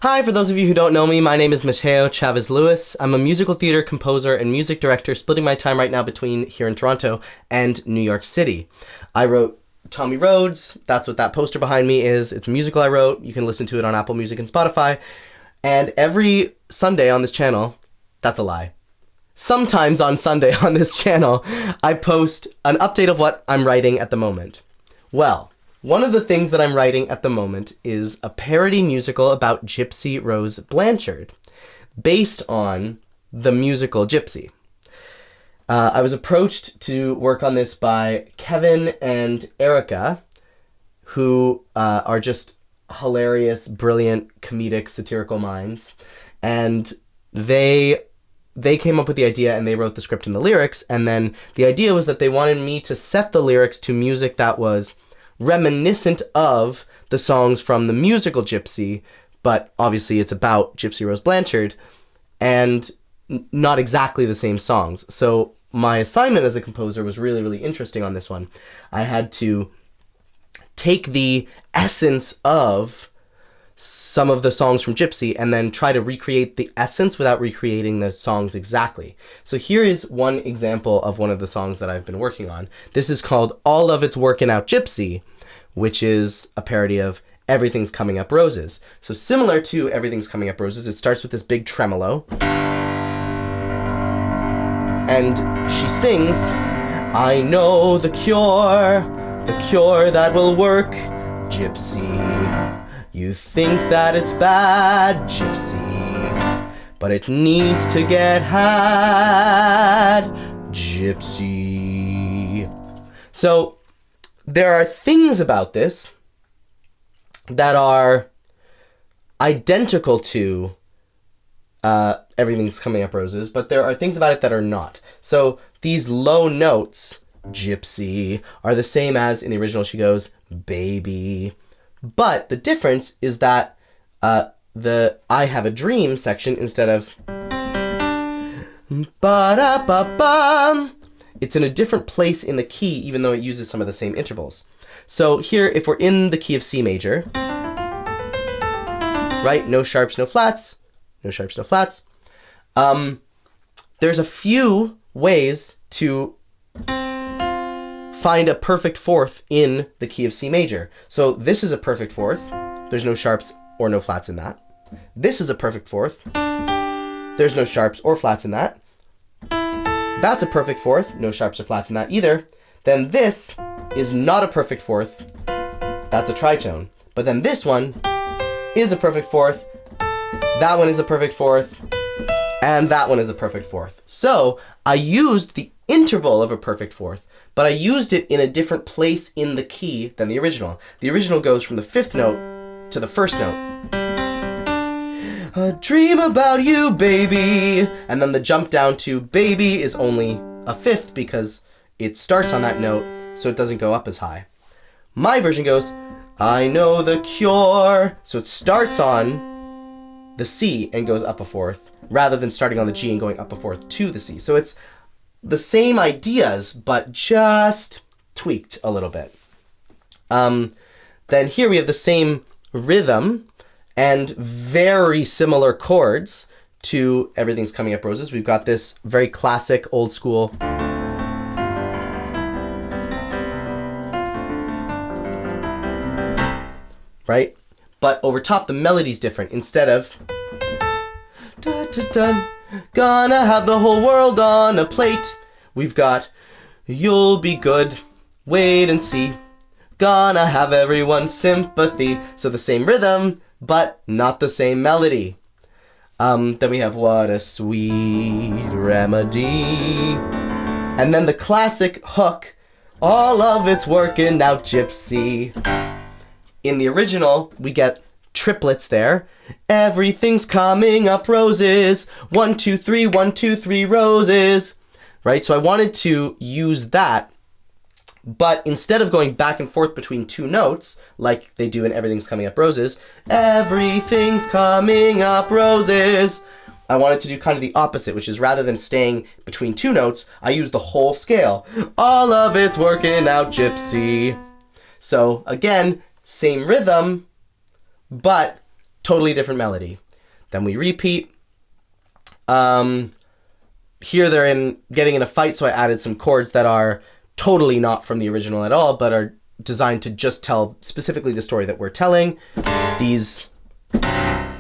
Hi, for those of you who don't know me, my name is Mateo Chavez Lewis. I'm a musical theater composer and music director, splitting my time right now between here in Toronto and New York City. I wrote Tommy Rhodes. That's what that poster behind me is. It's a musical I wrote. You can listen to it on Apple Music and Spotify. And every Sunday on this channel, that's a lie. Sometimes on Sunday on this channel, I post an update of what I'm writing at the moment. Well, one of the things that I'm writing at the moment is a parody musical about Gypsy Rose Blanchard, based on the musical Gypsy. I was approached to work on this by Kevin and Erica, who are just hilarious, brilliant, comedic, satirical minds. And they came up with the idea and they wrote the script and the lyrics. And then the idea was that they wanted me to set the lyrics to music that was reminiscent of the songs from the musical Gypsy, but obviously it's about Gypsy Rose Blanchard and not exactly the same songs. So my assignment as a composer was really, really interesting on this one. I had to take the essence of some of the songs from Gypsy and then try to recreate the essence without recreating the songs exactly. So here is one example of one of the songs that I've been working on. This is called All of It's Working Out Gypsy, which is a parody of Everything's Coming Up Roses. So similar to Everything's Coming Up Roses, it starts with this big tremolo. And she sings, I know the cure that will work, Gypsy. You think that it's bad, Gypsy, but it needs to get had, Gypsy. So there are things about this that are identical to Everything's Coming Up Roses, but there are things about it that are not. So these low notes, Gypsy, are the same as in the original. She goes, baby. But the difference is that the I Have a Dream section, instead of ba-da-ba-bum, it's in a different place in the key, even though it uses some of the same intervals. So here, if we're in the key of C major, right? No sharps, no flats. No sharps, no flats. There's a few ways to find a perfect fourth in the key of C major. So this is a perfect fourth. There's no sharps or no flats in that. This is a perfect fourth. There's no sharps or flats in that. That's a perfect fourth. No sharps or flats in that either. Then this is not a perfect fourth. That's a tritone. But then this one is a perfect fourth. That one is a perfect fourth. And that one is a perfect fourth. So I used the interval of a perfect fourth, but I used it in a different place in the key than the original. The original goes from the fifth note to the first note. A dream about you, baby. And then the jump down to baby is only a fifth because it starts on that note, so it doesn't go up as high. My version goes, I know the cure. So it starts on the C and goes up a fourth, rather than starting on the G and going up a fourth to the C. So it's the same ideas, but just tweaked a little bit. Then here we have the same rhythm and very similar chords to Everything's Coming Up Roses. We've got this very classic, old school. Right? But over top, the melody's different. Instead of da, da, da, gonna have the whole world on a plate, we've got you'll be good, wait and see, gonna have everyone's sympathy. So the same rhythm, but not the same melody. Then we have what a sweet remedy. And then the classic hook, all of it's working out, Gypsy. In the original, we get triplets there. Everything's coming up roses. 1, 2, 3, 1, 2, 3 roses. Right? So I wanted to use that, but instead of going back and forth between two notes, like they do in Everything's Coming Up Roses, everything's coming up roses, I wanted to do kind of the opposite, which is rather than staying between two notes, I used the whole scale. All of it's working out, Gypsy. So again, same rhythm, but totally different melody. Then we repeat. Here they're getting in a fight, so I added some chords that are totally not from the original at all, but are designed to just tell specifically the story that we're telling. These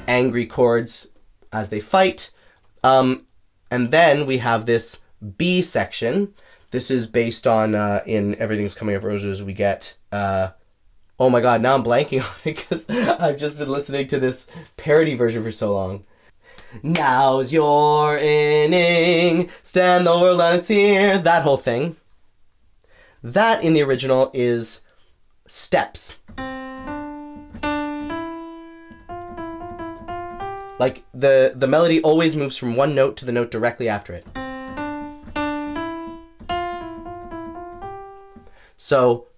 angry chords as they fight. And then we have this B section. This is based on, in Everything's Coming Up Roses, we get, oh my god, now I'm blanking on it because I've just been listening to this parody version for so long. Now's your inning, stand the world on its ear, that whole thing. That in the original is steps. Like the melody always moves from one note to the note directly after it. So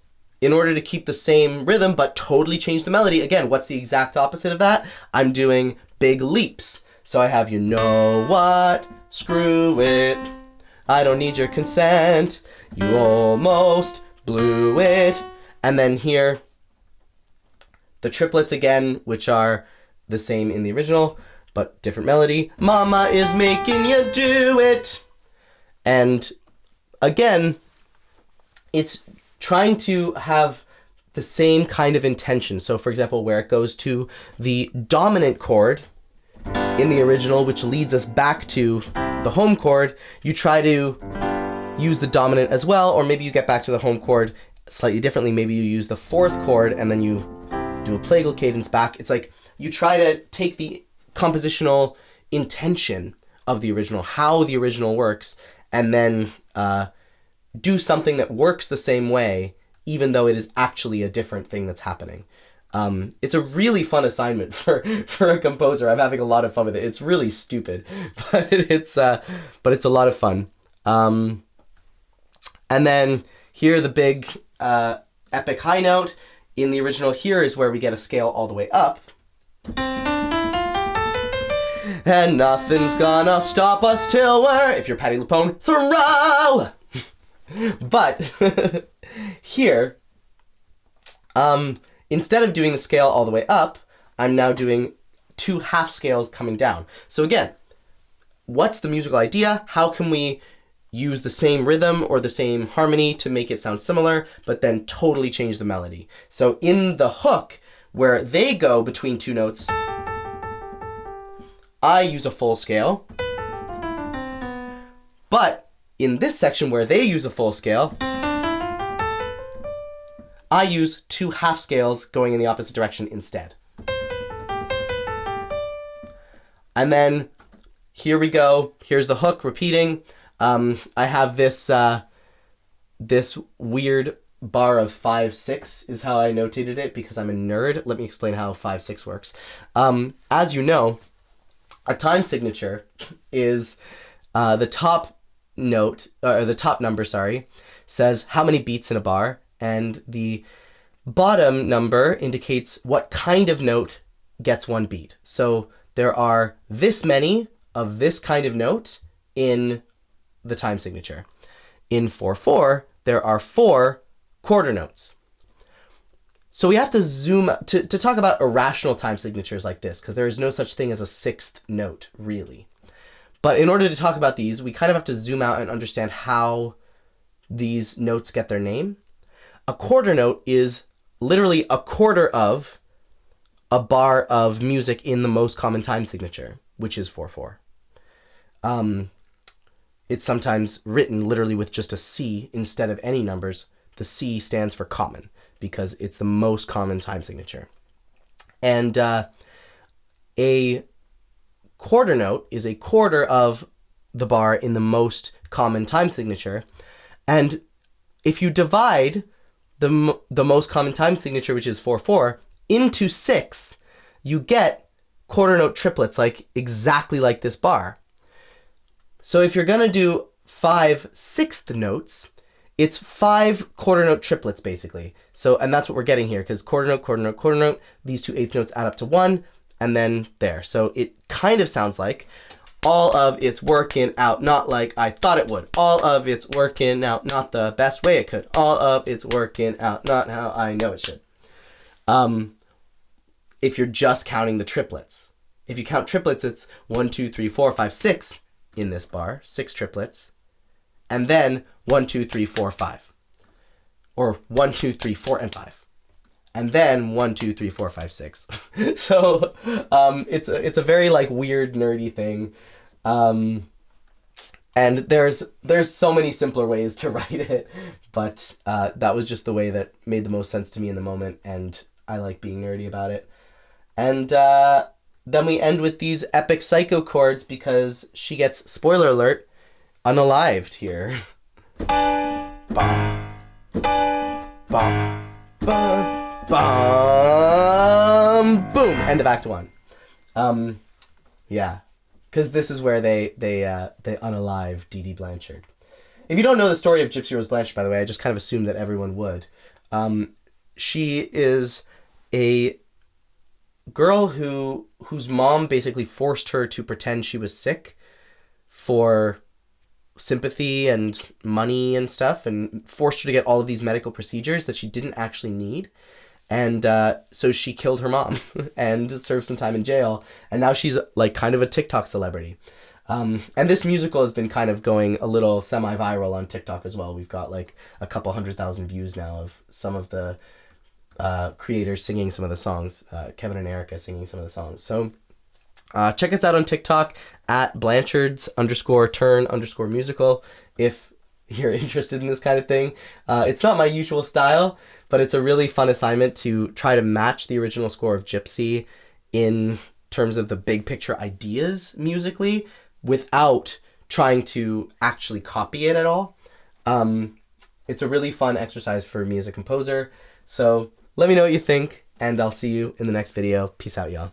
in order to keep the same rhythm but totally change the melody, again, what's the exact opposite of that? I'm doing big leaps. So I have, you know what, screw it, I don't need your consent, you almost blew it. And then here, the triplets again, which are the same in the original, but different melody. Mama is making you do it. And again, it's trying to have the same kind of intention. So for example, where it goes to the dominant chord in the original, which leads us back to the home chord, you try to use the dominant as well, or maybe you get back to the home chord slightly differently. Maybe you use the fourth chord and then you do a plagal cadence back. It's like you try to take the compositional intention of the original, how the original works, and then do something that works the same way, even though it is actually a different thing that's happening. It's a really fun assignment for a composer. I'm having a lot of fun with it. It's really stupid, but it's a lot of fun. And then here, the big epic high note in the original here is where we get a scale all the way up. And nothing's gonna stop us till we're, if you're Patti LuPone, throw! But here, instead of doing the scale all the way up, I'm now doing 2 half scales coming down. So again, what's the musical idea? How can we use the same rhythm or the same harmony to make it sound similar, but then totally change the melody? So in the hook, where they go between 2 notes, I use a full scale. But in this section where they use a full scale, I use 2 half scales going in the opposite direction instead. And then here we go. Here's the hook repeating. I have this this weird bar of 5/6 is how I notated it because I'm a nerd. Let me explain how 5/6 works. As you know, a time signature is the top note, or the top number, sorry, says how many beats in a bar, and the bottom number indicates what kind of note gets 1 beat. So there are this many of this kind of note in the time signature. In 4/4, there are 4 quarter notes. So we have to zoom to talk about irrational time signatures like this, because there is no such thing as a 6th note, really. But in order to talk about these, we kind of have to zoom out and understand how these notes get their name. A quarter note is literally a quarter of a bar of music in the most common time signature, which is 4/4. It's sometimes written literally with just a C instead of any numbers. The C stands for common because it's the most common time signature. And a quarter note is a quarter of the bar in the most common time signature. And if you divide the most common time signature, which is 4/4, into 6, you get quarter note triplets, like exactly like this bar. So if you're gonna do 5 sixth notes, it's 5 quarter note triplets basically. So, and that's what we're getting here, because quarter note, quarter note, quarter note, these 2 eighth notes add up to 1, and then there. So it kind of sounds like all of it's working out, not like I thought it would. All of it's working out, not the best way it could. All of it's working out, not how I know it should. if you're just counting the triplets. If you count triplets, it's 1, 2, 3, 4, 5, 6 in this bar, 6 triplets, and then 1, 2, 3, 4, 5, or 1, 2, 3, 4, and 5, and then 1, 2, 3, 4, 5, 6. So it's a very like weird nerdy thing, and there's so many simpler ways to write it, but that was just the way that made the most sense to me in the moment, and I like being nerdy about it. And then we end with these epic psycho chords because she gets, spoiler alert, unalived here. Bum, bum, bum, bum, boom, end of Act 1. Yeah, because this is where they unalive Dee Dee Blanchard. If you don't know the story of Gypsy Rose Blanchard, by the way, I just kind of assumed that everyone would. She is a girl whose mom basically forced her to pretend she was sick for sympathy and money and stuff, and forced her to get all of these medical procedures that she didn't actually need. And so she killed her mom and served some time in jail, and now she's like kind of a TikTok celebrity. And this musical has been kind of going a little semi-viral on TikTok as well. We've got like a couple 100,000 views now of some of the creators singing some of the songs, Kevin and Erica singing some of the songs. So check us out on TikTok at Blanchards_turn_musical if you're interested in this kind of thing. It's not my usual style, but it's a really fun assignment to try to match the original score of Gypsy in terms of the big picture ideas musically without trying to actually copy it at all. It's a really fun exercise for me as a composer. So let me know what you think, and I'll see you in the next video. Peace out, y'all.